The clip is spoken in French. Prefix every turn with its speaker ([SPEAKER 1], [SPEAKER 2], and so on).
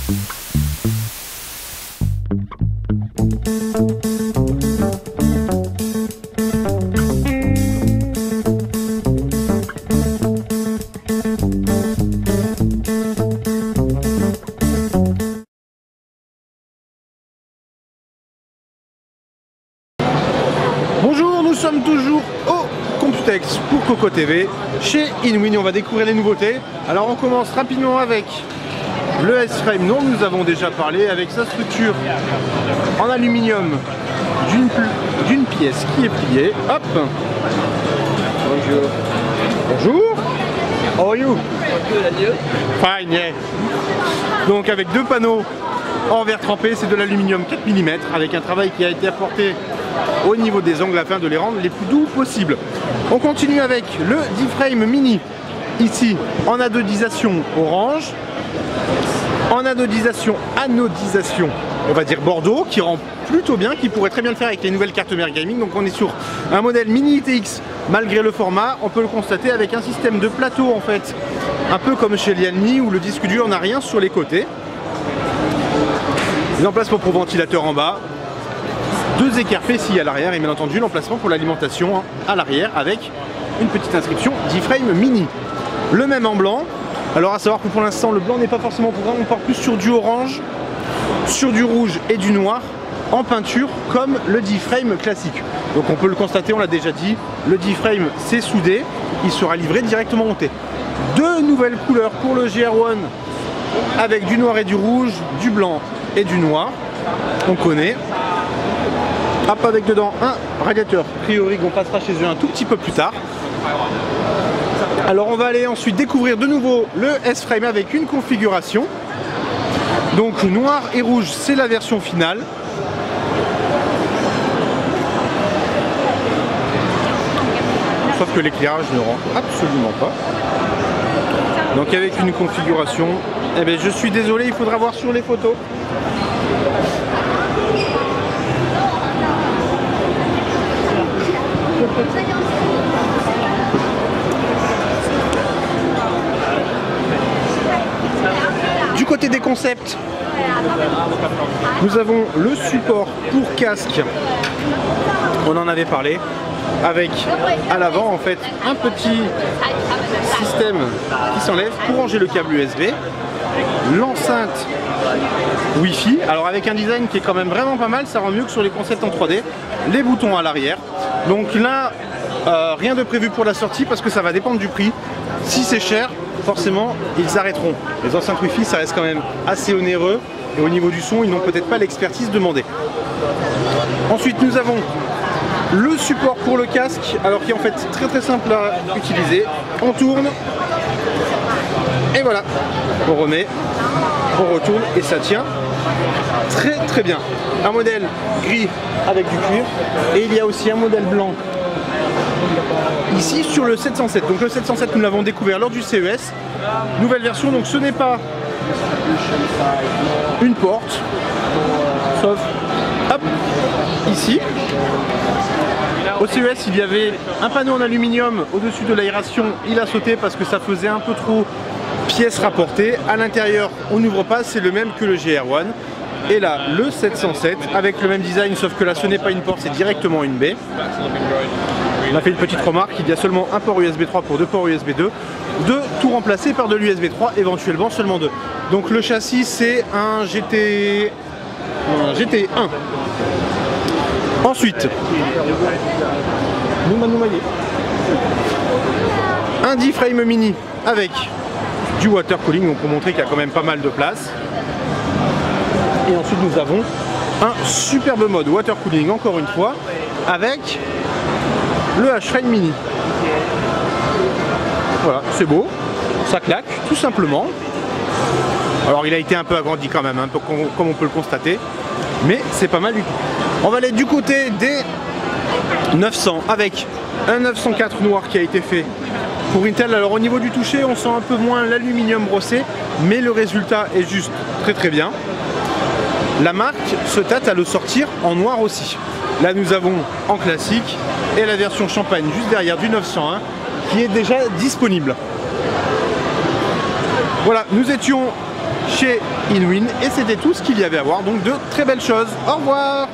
[SPEAKER 1] Bonjour, nous sommes toujours au Computex pour Coco TV chez Inwin et on va découvrir les nouveautés. Alors on commence rapidement avec le S-Frame dont nous avons déjà parlé, avec sa structure en aluminium d'une pièce qui est pliée. Hop. Bonjour. Bonjour. How are you? Fine, yeah. Donc avec deux panneaux en verre trempé, c'est de l'aluminium 4 mm avec un travail qui a été apporté au niveau des angles afin de les rendre les plus doux possibles. On continue avec le D-Frame Mini, ici en anodisation orange, en anodisation on va dire Bordeaux, qui rend plutôt bien, qui pourrait très bien le faire avec les nouvelles cartes mères gaming. Donc on est sur un modèle Mini ITX, malgré le format, on peut le constater avec un système de plateau en fait, un peu comme chez Lialmi où le disque dur n'a rien sur les côtés. L'emplacement pour ventilateur en bas, deux écarts fessiers à l'arrière et bien entendu l'emplacement pour l'alimentation à l'arrière avec une petite inscription D-Frame Mini. Le même en blanc. Alors à savoir que pour l'instant le blanc n'est pas forcément programme, on part plus sur du orange, sur du rouge et du noir en peinture comme le D-Frame classique. Donc on peut le constater, on l'a déjà dit, le D-Frame c'est soudé, il sera livré directement monté. Deux nouvelles couleurs pour le GR1 avec du noir et du rouge, du blanc et du noir, on connaît. Hop, avec dedans un radiateur, a priori on passera chez eux un tout petit peu plus tard. Alors on va aller ensuite découvrir de nouveau le S-Frame avec une configuration. Donc noir et rouge c'est la version finale. Sauf que l'éclairage ne rend absolument pas. Donc avec une configuration, eh bien je suis désolé, il faudra voir sur les photos. Du côté des concepts, nous avons le support pour casque, on en avait parlé, avec à l'avant en fait un petit système qui s'enlève pour ranger le câble USB, l'enceinte Wi-Fi, alors avec un design qui est quand même vraiment pas mal, ça rend mieux que sur les concepts en 3D, les boutons à l'arrière. Donc là, rien de prévu pour la sortie parce que ça va dépendre du prix. Si c'est cher, forcément, ils arrêteront. Les enceintes Wi-Fi, ça reste quand même assez onéreux et au niveau du son, ils n'ont peut-être pas l'expertise demandée. Ensuite, nous avons le support pour le casque, alors qui est en fait très simple à utiliser. On tourne et voilà, on remet, on retourne et ça tient très bien. Un modèle gris avec du cuir et il y a aussi un modèle blanc ici sur le 707. Donc le 707 nous l'avons découvert lors du CES, nouvelle version. Donc ce n'est pas une porte, sauf hop ici. Au CES il y avait un panneau en aluminium au-dessus de l'aération, il a sauté parce que ça faisait un peu trop pièces rapportées. À l'intérieur on n'ouvre pas, c'est le même que le GR1. Et là le 707 avec le même design, sauf que là ce n'est pas une porte, c'est directement une baie. On a fait une petite remarque, il y a seulement un port USB 3 pour deux ports USB 2, tout remplacé par de l'USB 3, éventuellement seulement deux. Donc le châssis c'est un GT1. Ensuite, un D-Frame Mini avec du water cooling, donc pour montrer qu'il y a quand même pas mal de place. Et ensuite nous avons un superbe mode water cooling encore une fois avec le H-Frame Mini. Voilà, c'est beau, ça claque tout simplement. Alors il a été un peu agrandi quand même, un peu comme on peut le constater, mais c'est pas mal du tout. On va aller du côté des 900 avec un 904 noir qui a été fait pour Intel. Alors au niveau du toucher on sent un peu moins l'aluminium brossé, mais le résultat est juste très bien. La marque se tâte à le sortir en noir aussi. Là nous avons en classique et la version champagne juste derrière du 901 qui est déjà disponible. Voilà, nous étions chez Inwin et c'était tout ce qu'il y avait à voir, donc de très belles choses. Au revoir.